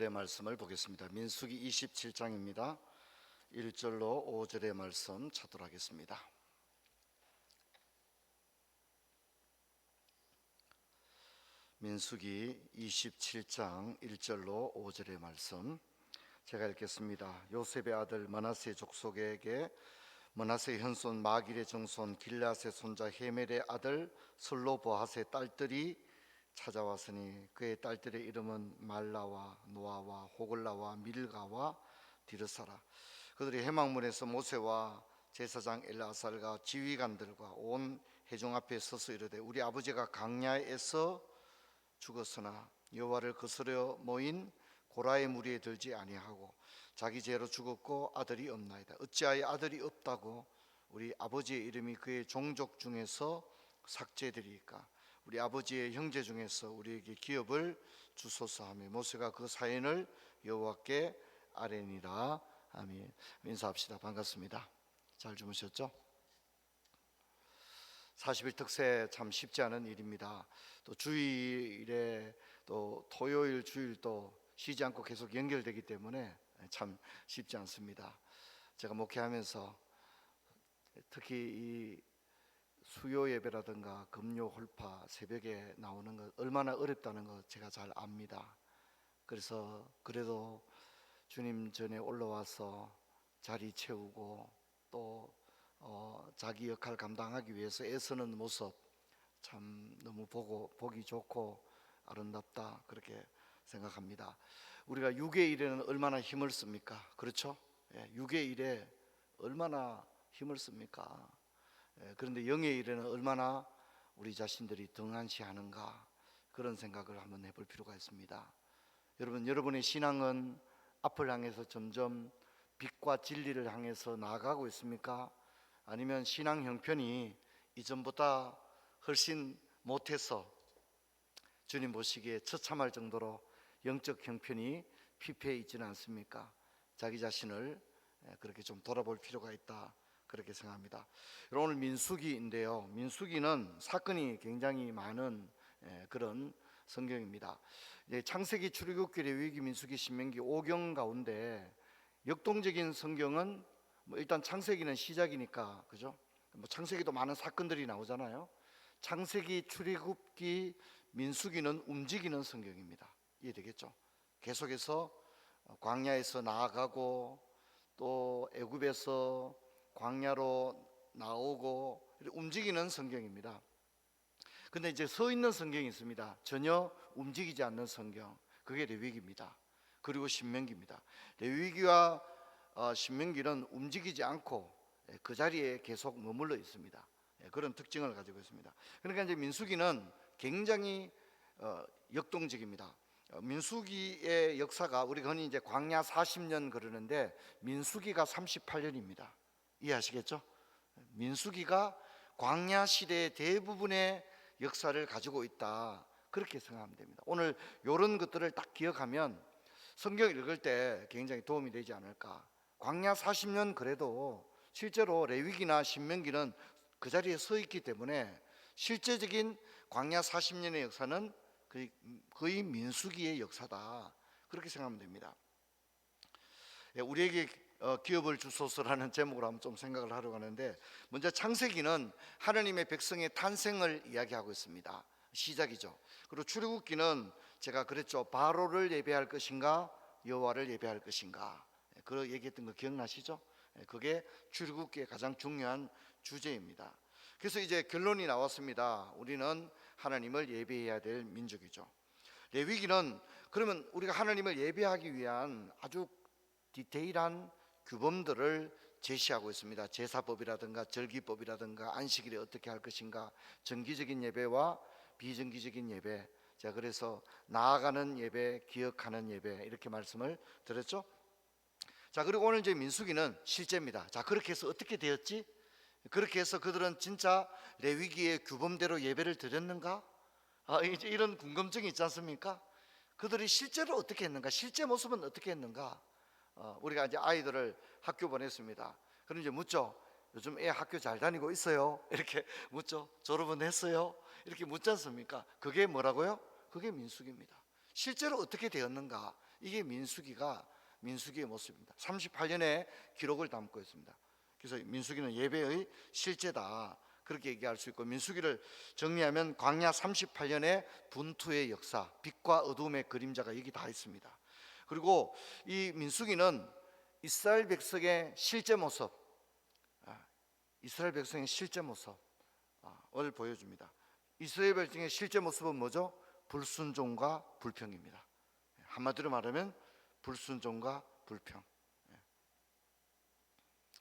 말씀을 보겠습니다. 민수기 27장입니다. 1절로 5절의 말씀 찾도록 하겠습니다. 민수기 27장 1절로 5절의 말씀 제가 읽겠습니다. 요셉의 아들 므낫세 족속에게 므낫세의 현손 마길의 정손 길앗의 손자 헤멜의 아들 슬로보핫의 딸들이 찾아왔으니 그의 딸들의 이름은 말라와 노아와 호글라와 밀가와 디르사라. 그들이 회막문에서 모세와 제사장 엘르아살과 지휘관들과 온 회중 앞에 서서 이르되 우리 아버지가 광야에서 죽었으나 여호와를 거스려 모인 고라의 무리에 들지 아니하고 자기 죄로 죽었고 아들이 없나이다. 어찌하여 아들이 없다고 우리 아버지의 이름이 그의 종족 중에서 삭제되리까? 우리 아버지의 형제 중에서 우리에게 기업을 주소서 하며 모세가 그 사연을 여호와께 아뢰니라. 아멘. 인사합시다. 반갑습니다. 잘 주무셨죠? 40일 특세 참 쉽지 않은 일입니다. 또 주일에 또 토요일 주일도 쉬지 않고 계속 연결되기 때문에 참 쉽지 않습니다. 제가 목회하면서 특히 이 수요 예배라든가 금요 홀파 새벽에 나오는 것 얼마나 어렵다는 것 제가 잘 압니다. 그래서 그래도 주님 전에 올라와서 자리 채우고 또 자기 역할 감당하기 위해서 애쓰는 모습 참 너무 보기 좋고 아름답다 그렇게 생각합니다. 우리가 6의 일에는 얼마나 힘을 씁니까? 그렇죠? 6의 일에 얼마나 힘을 씁니까? 그런데 영의 일에는 얼마나 우리 자신들이 등한시하는가 그런 생각을 한번 해볼 필요가 있습니다. 여러분의 신앙은 앞을 향해서 점점 빛과 진리를 향해서 나아가고 있습니까? 아니면 신앙 형편이 이전보다 훨씬 못해서 주님 보시기에 처참할 정도로 영적 형편이 피폐해 있지는 않습니까? 자기 자신을 그렇게 좀 돌아볼 필요가 있다 그렇게 생각합니다. 오늘 민수기인데요. 민수기는 사건이 굉장히 많은 그런 성경입니다. 창세기, 출애굽기, 레위기, 민수기, 신명기 5경 가운데 역동적인 성경은 일단 창세기는 시작이니까 그죠? 창세기도 많은 사건들이 나오잖아요. 창세기, 출애굽기, 민수기는 움직이는 성경입니다. 이해되겠죠? 계속해서 광야에서 나아가고 또 애굽에서 광야로 나오고 움직이는 성경입니다. 근데 이제 서 있는 성경이 있습니다. 전혀 움직이지 않는 성경. 그게 레위기입니다. 그리고 신명기입니다. 레위기와 신명기는 움직이지 않고 그 자리에 계속 머물러 있습니다. 그런 특징을 가지고 있습니다. 그러니까 이제 민수기는 굉장히 역동적입니다. 민수기의 역사가 우리가 흔히 이제 광야 40년 그러는데 민수기가 38년입니다. 이해하시겠죠? 민수기가 광야 시대의 대부분의 역사를 가지고 있다 그렇게 생각하면 됩니다. 오늘 이런 것들을 딱 기억하면 성경 읽을 때 굉장히 도움이 되지 않을까. 광야 40년 그래도 실제로 레위기나 신명기는 그 자리에 서 있기 때문에 실제적인 광야 40년의 역사는 거의 민수기의 역사다 그렇게 생각하면 됩니다. 우리에게 기업을 주소서라는 제목으로 한번 좀 생각을 하려고 하는데, 먼저 창세기는 하나님의 백성의 탄생을 이야기하고 있습니다. 시작이죠. 그리고 출애굽기는 제가 그랬죠. 바로를 예배할 것인가 여호와를 예배할 것인가 그 얘기했던 거 기억나시죠? 그게 출애굽기의 가장 중요한 주제입니다. 그래서 이제 결론이 나왔습니다. 우리는 하나님을 예배해야 될 민족이죠. 레위기는 그러면 우리가 하나님을 예배하기 위한 아주 디테일한 규범들을 제시하고 있습니다. 제사법이라든가 절기법이라든가 안식일에 어떻게 할 것인가, 정기적인 예배와 비정기적인 예배. 자, 그래서 나아가는 예배, 기억하는 예배 이렇게 말씀을 드렸죠. 자, 그리고 오늘 이제 민수기는 실제입니다. 자, 그렇게 해서 어떻게 되었지? 그렇게 해서 그들은 진짜 레위기의 규범대로 예배를 드렸는가? 이제 이런 궁금증이 있지 않습니까? 그들이 실제로 어떻게 했는가? 실제 모습은 어떻게 했는가? 우리가 이제 아이들을 학교 보냈습니다. 그럼 이제 묻죠. 요즘 애 학교 잘 다니고 있어요? 이렇게 묻죠. 졸업은 했어요? 이렇게 묻지 않습니까? 그게 뭐라고요? 그게 민수기입니다. 실제로 어떻게 되었는가? 이게 민수기의 모습입니다. 38년의 기록을 담고 있습니다. 그래서 민수기는 예배의 실제다, 그렇게 얘기할 수 있고, 민수기를 정리하면 광야 38년의 분투의 역사, 빛과 어둠의 그림자가 여기 다 있습니다. 그리고 이 민수기는 이스라엘 백성의 실제 모습, 이스라엘 백성의 실제 모습을 보여줍니다. 이스라엘 백성의 실제 모습은 뭐죠? 불순종과 불평입니다. 한마디로 말하면 불순종과 불평.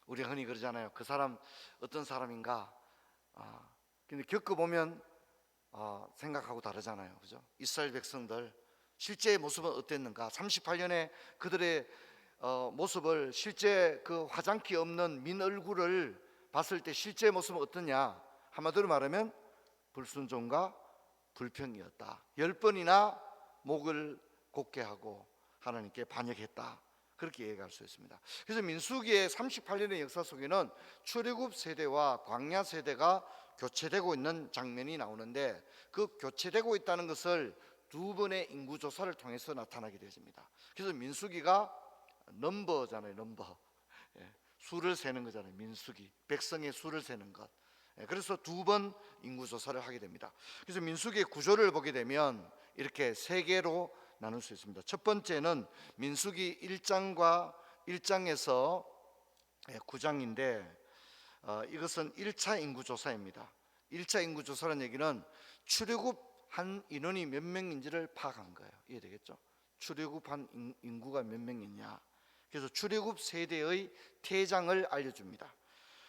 우리가 흔히 그러잖아요. 그 사람 어떤 사람인가? 근데 겪어보면 생각하고 다르잖아요. 그죠? 이스라엘 백성들 실제의 모습은 어땠는가? 38년에 그들의 모습을, 실제 그 화장기 없는 민 얼굴을 봤을 때 실제 모습은 어떠냐? 한마디로 말하면 불순종과 불평이었다. 10번이나 목을 곧게 하고 하나님께 반역했다, 그렇게 얘기할 수 있습니다. 그래서 민수기의 38년의 역사 속에는 출애굽 세대와 광야 세대가 교체되고 있는 장면이 나오는데, 그 교체되고 있다는 것을 두 번의 인구 조사를 통해서 나타나게 되어집니다. 그래서 민수기가 넘버잖아요. 넘버, 수를 세는 거잖아요. 민수기, 백성의 수를 세는 것. 그래서 두 번 인구 조사를 하게 됩니다. 그래서 민수기의 구조를 보게 되면 이렇게 세 개로 나눌 수 있습니다. 첫 번째는 민수기 1장과 1장에서 9장인데, 이것은 1차 인구조사입니다. 1차 인구조사라는 얘기는 출애굽한 인원이 몇 명인지를 파악한 거예요. 이해되겠죠? 출애굽한 인구가 몇 명이냐. 그래서 출애굽 세대의 태장을 알려줍니다.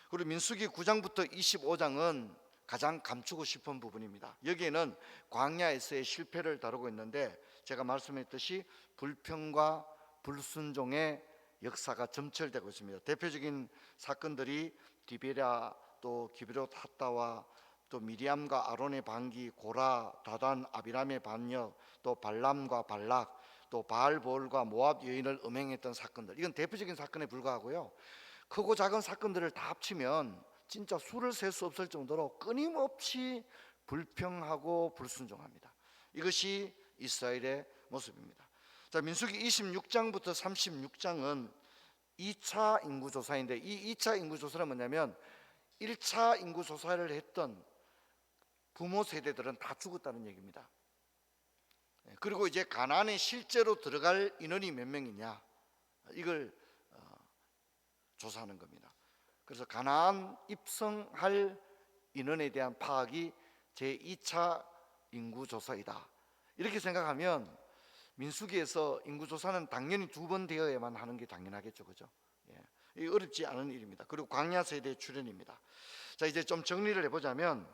그리고 민수기 9장부터 25장은 가장 감추고 싶은 부분입니다. 여기에는 광야에서의 실패를 다루고 있는데, 제가 말씀했듯이 불평과 불순종의 역사가 점철되고 있습니다. 대표적인 사건들이 디베랴, 또 기브롯 핫다와 또 미리암과 아론의 반기, 고라, 다단, 아비람의 반역, 또 발람과 발락, 또 바알볼과 모압 여인을 음행했던 사건들, 이건 대표적인 사건에 불과하고요. 크고 작은 사건들을 다 합치면 진짜 수를 셀 수 없을 정도로 끊임없이 불평하고 불순종합니다. 이것이 이스라엘의 모습입니다. 자, 민수기 26장부터 36장은 2차 인구조사인데, 이 2차 인구조사는 뭐냐면 1차 인구조사를 했던 부모 세대들은 다 죽었다는 얘기입니다. 그리고 이제 가나안에 실제로 들어갈 인원이 몇 명이냐, 이걸 조사하는 겁니다. 그래서 가나안 입성할 인원에 대한 파악이 제2차 인구조사이다, 이렇게 생각하면 민수기에서 인구조사는 당연히 두 번 되어야만 하는 게 당연하겠죠. 그죠? 이 어렵지 않은 일입니다. 그리고 광야 세대 출현입니다. 자, 이제 좀 정리를 해보자면,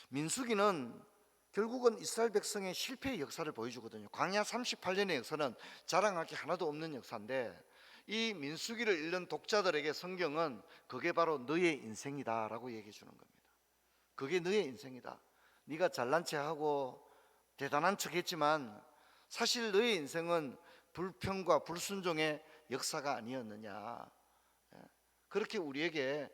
민수기는 결국은 이스라엘 백성의 실패의 역사를 보여주거든요. 광야 38년의 역사는 자랑할 게 하나도 없는 역사인데, 이 민수기를 읽는 독자들에게 성경은 그게 바로 너의 인생이다라고 얘기해 주는 겁니다. 그게 너의 인생이다. 네가 잘난 척하고 대단한 척 했지만 사실 너의 인생은 불평과 불순종의 역사가 아니었느냐, 그렇게 우리에게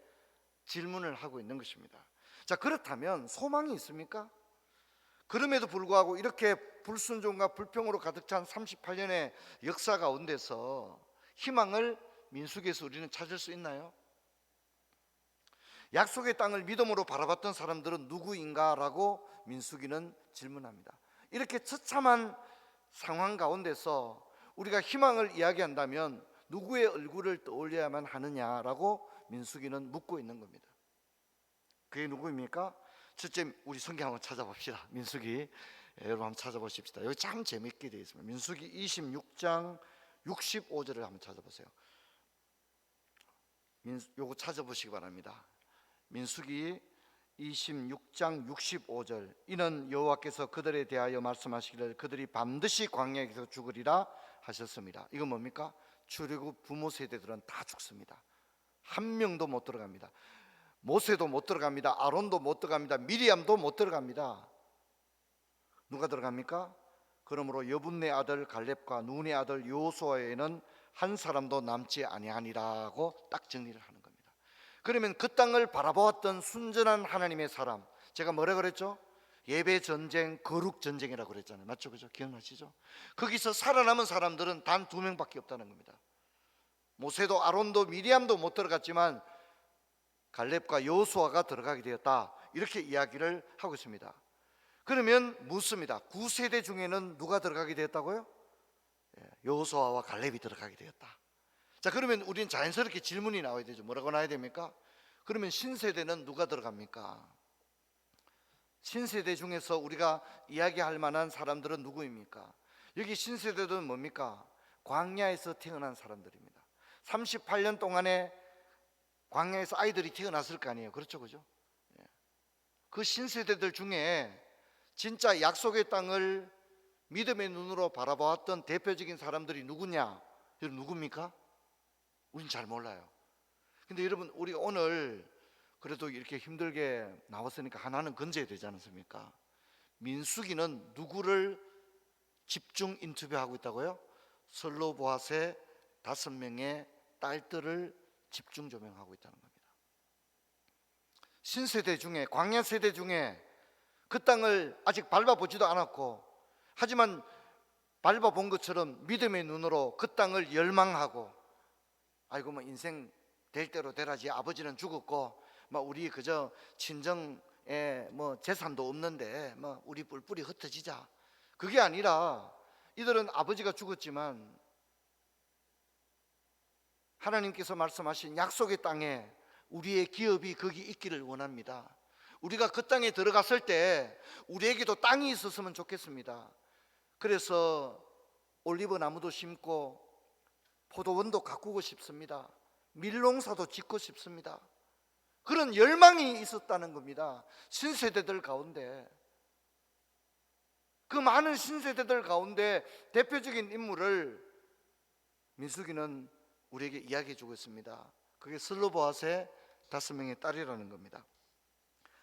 질문을 하고 있는 것입니다. 자, 그렇다면 소망이 있습니까? 그럼에도 불구하고 이렇게 불순종과 불평으로 가득 찬 38년의 역사 가운데서 희망을 민수기에서 우리는 찾을 수 있나요? 약속의 땅을 믿음으로 바라봤던 사람들은 누구인가라고 민수기는 질문합니다. 이렇게 처참한 상황 가운데서 우리가 희망을 이야기한다면 누구의 얼굴을 떠올려야만 하느냐라고 민수기는 묻고 있는 겁니다. 그게 누구입니까? 첫째, 우리 성경 한번 찾아봅시다. 민수기, 여러분 한번 찾아보십시다. 여기 참 재밌게 되어 있습니다. 민수기 26장 65절을 한번 찾아보세요. 요거 찾아보시기 바랍니다. 민수기 26장 65절. 이는 여호와께서 그들에 대하여 말씀하시기를 그들이 반드시 광야에서 죽으리라 하셨습니다. 이건 뭡니까? 출애굽 부모 세대들은 다 죽습니다. 한 명도 못 들어갑니다. 모세도 못 들어갑니다. 아론도 못 들어갑니다. 미리암도 못 들어갑니다. 누가 들어갑니까? 그러므로 여분네 아들 갈렙과 눈의 아들 여호수아에는 한 사람도 남지 아니하니라고 딱 정리를 하는 겁니다. 그러면 그 땅을 바라보았던 순전한 하나님의 사람, 제가 뭐라 그랬죠? 예배 전쟁, 거룩 전쟁이라고 그랬잖아요. 맞죠? 그죠? 기억나시죠? 거기서 살아남은 사람들은 단 2명밖에 없다는 겁니다. 모세도 아론도 미리암도 못 들어갔지만 갈렙과 여호수아가 들어가게 되었다, 이렇게 이야기를 하고 있습니다. 그러면 묻습니다. 9세대 중에는 누가 들어가게 되었다고요? 여호수아와 갈렙이 들어가게 되었다. 자, 그러면 우리는 자연스럽게 질문이 나와야 되죠. 뭐라고 나와야 됩니까? 그러면 신세대는 누가 들어갑니까? 신세대 중에서 우리가 이야기할 만한 사람들은 누구입니까? 여기 신세대들은 뭡니까? 광야에서 태어난 사람들입니다. 38년 동안에 광야에서 아이들이 태어났을 거 아니에요. 그렇죠, 그죠? 그 신세대들 중에 진짜 약속의 땅을 믿음의 눈으로 바라보았던 대표적인 사람들이 누구냐? 여러분 누굽니까? 우린 잘 몰라요. 근데 여러분, 우리 오늘 그래도 이렇게 힘들게 나왔으니까 하나는 건져야 되지 않습니까? 민수기는 누구를 집중 인터뷰하고 있다고요? 슬로보앗의 5명의 딸들을 집중 조명하고 있다는 겁니다. 신세대 중에, 광야 세대 중에 그 땅을 아직 밟아보지도 않았고, 하지만 밟아본 것처럼 믿음의 눈으로 그 땅을 열망하고, 아이고 뭐 인생 될 대로 되라지, 아버지는 죽었고 뭐 우리 그저 친정에 뭐 재산도 없는데 뭐 우리 뿔뿔이 흩어지자, 그게 아니라 이들은 아버지가 죽었지만 하나님께서 말씀하신 약속의 땅에 우리의 기업이 거기 있기를 원합니다. 우리가 그 땅에 들어갔을 때 우리에게도 땅이 있었으면 좋겠습니다. 그래서 올리브 나무도 심고 포도원도 가꾸고 싶습니다. 밀농사도 짓고 싶습니다. 그런 열망이 있었다는 겁니다. 신세대들 가운데, 그 많은 신세대들 가운데 대표적인 인물을 민수기는 우리에게 이야기해 주고 있습니다. 그게 슬로보앗의 5명의 딸이라는 겁니다.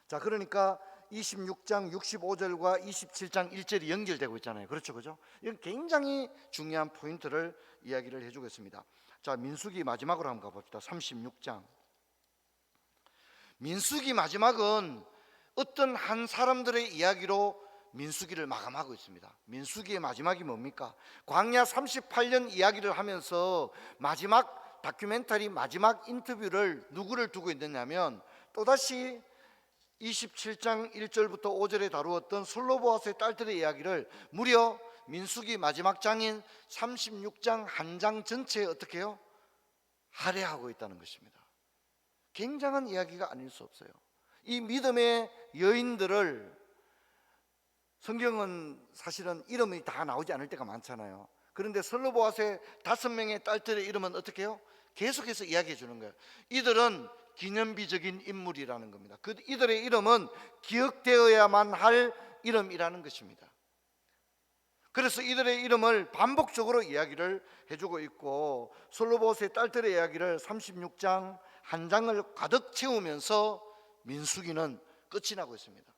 자, 그러니까 26장 65절과 27장 1절이 연결되고 있잖아요. 그렇죠, 그죠? 이건 굉장히 중요한 포인트를 이야기를 해주고 있습니다. 자, 민수기 마지막으로 한번 가봅시다. 36장. 민수기 마지막은 어떤 한 사람들의 이야기로 민수기를 마감하고 있습니다. 민수기의 마지막이 뭡니까? 광야 38년 이야기를 하면서 마지막 다큐멘터리, 마지막 인터뷰를 누구를 두고 있느냐면, 또다시 27장 1절부터 5절에 다루었던 슬로보앗의 딸들의 이야기를 무려 민수기 마지막 장인 36장 한 장 전체에 어떻게 해요? 할애하고 있다는 것입니다. 굉장한 이야기가 아닐 수 없어요. 이 믿음의 여인들을, 성경은 사실은 이름이 다 나오지 않을 때가 많잖아요. 그런데 슬로보앗의 5명의 딸들의 이름은 어떻게 해요? 계속해서 이야기해 주는 거예요. 이들은 기념비적인 인물이라는 겁니다. 그 이들의 이름은 기억되어야만 할 이름이라는 것입니다. 그래서 이들의 이름을 반복적으로 이야기를 해주고 있고, 슬로보앗의 딸들의 이야기를 36장 한 장을 가득 채우면서 민수기는 끝이 나고 있습니다.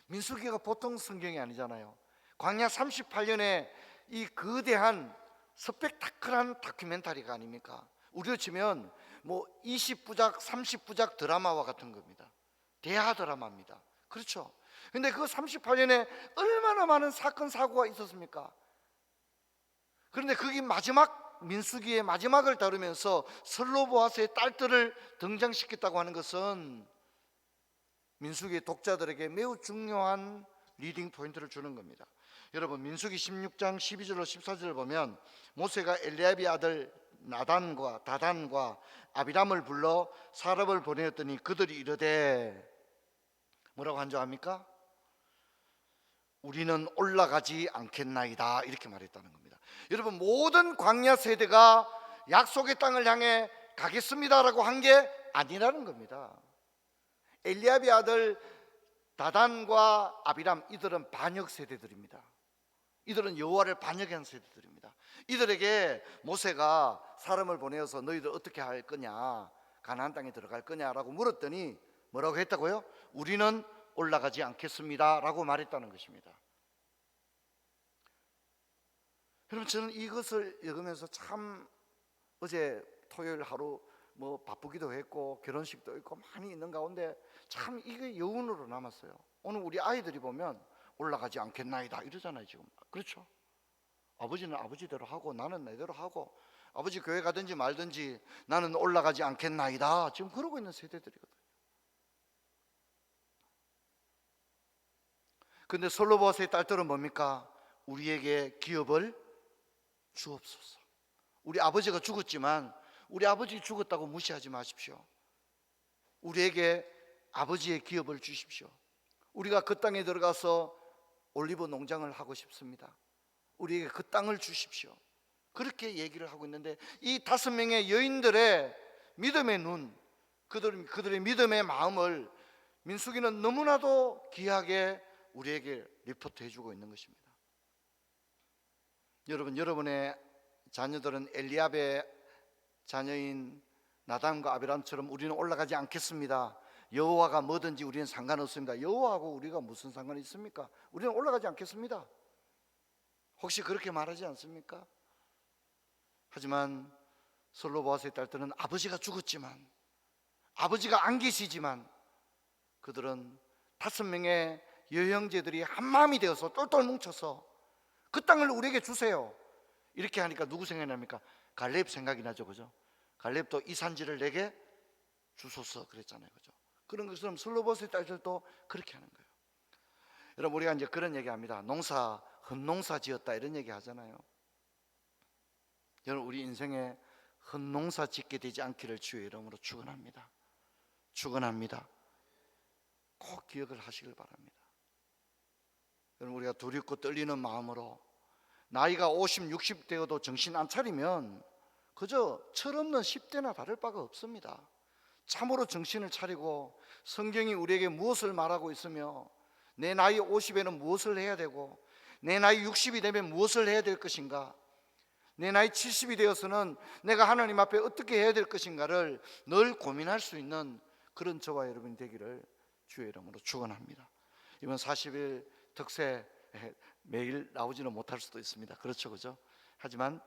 민수기가 보통 성경이 아니잖아요. 광야 38년에 이 거대한 스펙타클한 다큐멘터리가 아닙니까? 우리로 치면 뭐 20부작 30부작 드라마와 같은 겁니다. 대하 드라마입니다. 그렇죠? 근데 그 38년에 얼마나 많은 사건 사고가 있었습니까? 그런데 그게 마지막, 민수기의 마지막을 다루면서 슬로보앗의 딸들을 등장시켰다고 하는 것은 민수기의 독자들에게 매우 중요한 리딩 포인트를 주는 겁니다. 여러분, 민수기 16장 12절로 14절을 보면 모세가 엘리압의 아들 나단과 다단과 아비람을 불러 사람을 보내었더니 그들이 이르되, 뭐라고 한 줄 압니까? 우리는 올라가지 않겠나이다, 이렇게 말했다는 겁니다. 여러분, 모든 광야 세대가 약속의 땅을 향해 가겠습니다라고 한 게 아니라는 겁니다. 엘리압의 아들 다단과 아비람, 이들은 반역 세대들입니다. 이들은 여호와를 반역한 세대들입니다. 이들에게 모세가 사람을 보내어서 너희들 어떻게 할 거냐, 가나안 땅에 들어갈 거냐라고 물었더니 뭐라고 했다고요? 우리는 올라가지 않겠습니다 라고 말했다는 것입니다. 여러분, 저는 이것을 읽으면서 참 어제 토요일 하루 뭐 바쁘기도 했고 결혼식도 있고 많이 있는 가운데 참 이게 여운으로 남았어요. 오늘 우리 아이들이 보면 올라가지 않겠나이다 이러잖아요 지금. 그렇죠? 아버지는 아버지대로 하고 나는 내대로 하고, 아버지 교회 가든지 말든지 나는 올라가지 않겠나이다 지금 그러고 있는 세대들이거든요. 근데 솔로보아스의 딸들은 뭡니까? 우리에게 기업을 주옵소서. 우리 아버지가 죽었지만 우리 아버지 죽었다고 무시하지 마십시오. 우리에게 아버지의 기업을 주십시오. 우리가 그 땅에 들어가서 올리브 농장을 하고 싶습니다. 우리에게 그 땅을 주십시오. 그렇게 얘기를 하고 있는데, 이 5명의 여인들의 믿음의 눈, 그들의 믿음의 마음을 민수기는 너무나도 귀하게 우리에게 리포트 해주고 있는 것입니다. 여러분, 여러분의 자녀들은 엘리압의 자녀인 나단과 아비람처럼 우리는 올라가지 않겠습니다, 여호와가 뭐든지 우리는 상관없습니다, 여호와하고 우리가 무슨 상관이 있습니까? 우리는 올라가지 않겠습니다, 혹시 그렇게 말하지 않습니까? 하지만 솔로보아스의 딸들은 아버지가 죽었지만, 아버지가 안 계시지만 그들은 5명의 여형제들이 한마음이 되어서 똘똘 뭉쳐서 그 땅을 우리에게 주세요 이렇게 하니까 누구 생각납니까? 갈렙 생각이 나죠, 그죠? 갈렙도 이 산지를 내게 주소서 그랬잖아요, 그죠? 그런 것처럼 솔로보아스의 딸들도 그렇게 하는 거예요. 여러분, 우리가 이제 그런 얘기합니다. 농사 헛농사 지었다 이런 얘기 하잖아요. 여러분, 우리 인생에 헛농사 짓게 되지 않기를 주의 이름으로 축원합니다. 축원합니다. 꼭 기억을 하시길 바랍니다. 여러분, 우리가 두렵고 떨리는 마음으로 나이가 50, 60 되어도 정신 안 차리면 그저 철없는 10대나 다를 바가 없습니다. 참으로 정신을 차리고 성경이 우리에게 무엇을 말하고 있으며 내 나이 50에는 무엇을 해야 되고 내 나이 60이 되면 무엇을 해야 될 것인가, 내 나이 70이 되어서는 내가 하나님 앞에 어떻게 해야 될 것인가를 늘 고민할 수 있는 그런 저와 여러분이 되기를 주의 이름으로 축원합니다. 이번 40일 덕새 매일 나오지는 못할 수도 있습니다. 그렇죠, 그죠? 하지만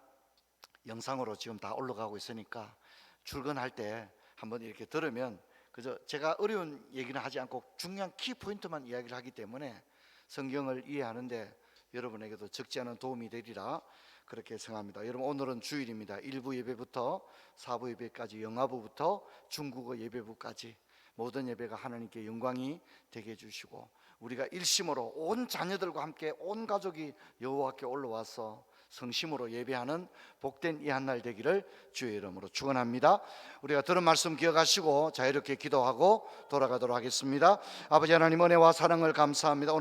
영상으로 지금 다 올라가고 있으니까 출근할 때 한번 이렇게 들으면, 그저 제가 어려운 얘기는 하지 않고 중요한 키포인트만 이야기를 하기 때문에 성경을 이해하는데 여러분에게도 적지 않은 도움이 되리라 그렇게 생각합니다. 여러분, 오늘은 주일입니다. 1부 예배부터 4부 예배까지, 영화부부터 중국어 예배부까지 모든 예배가 하나님께 영광이 되게 해주시고 우리가 일심으로 온 자녀들과 함께 온 가족이 여호와께 올라와서 성심으로 예배하는 복된 이 한날 되기를 주의 이름으로 축원합니다. 우리가 들은 말씀 기억하시고 자유롭게 기도하고 돌아가도록 하겠습니다. 아버지 하나님, 은혜와 사랑을 감사합니다.